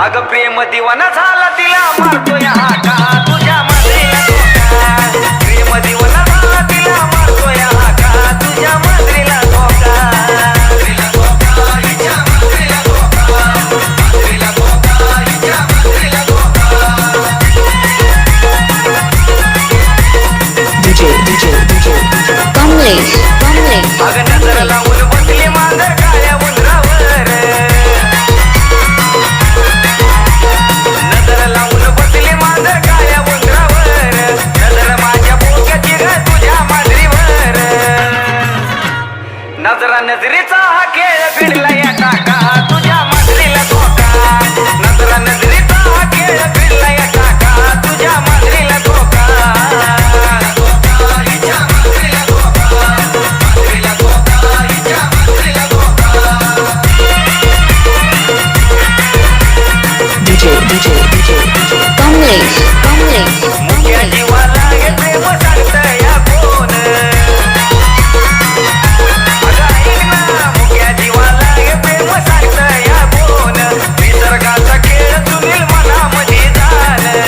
अगं प्रेम दिवाना झाला तिला मारतोय हाका तुझ्या मांजरीला धोका प्रेम दिवाना झाला तिला मारतोय हाका तुझ्या मांजरीला धोका कमलेश अगं नजर लावून बसली मांजर काळ्या उंदरावर नजर लावून बसली मांजर काळ्या उंदरावर नजर माझ्या बोक्याची ग तुझ्या मांजरीवर नजरा नजरीचा हा खेळ भिडला या टाका तुझ्या मांजरीला धोका नजरा नजरीचा हा खेळ भिडला या टाका तुझ्या मांजरीला धोका कमलेश मुक्या जीवाला हे प्रेम सांगतं या कोण अगं ऐक ना मुक्या जीवाला हे प्रेम सांगतं या कोण निसर्गाचा खेळ सुनील मनामध्ये झालं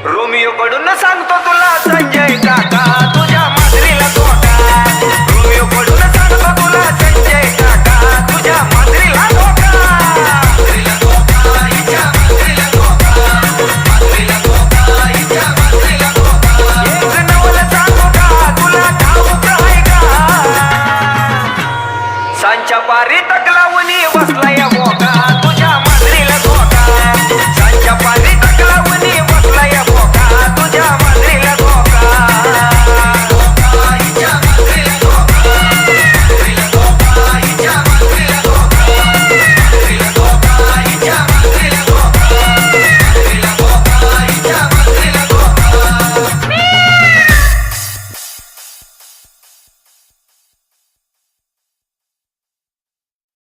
रोमिओ कडून सांगतो तुला संजय काका तुझ्या मांजरीला धोका रोमिओ कडून सांगतो तुला संजय काका तुझ्या मांजरीला धोका सांच्या पारी तकलावणी बसला या मोका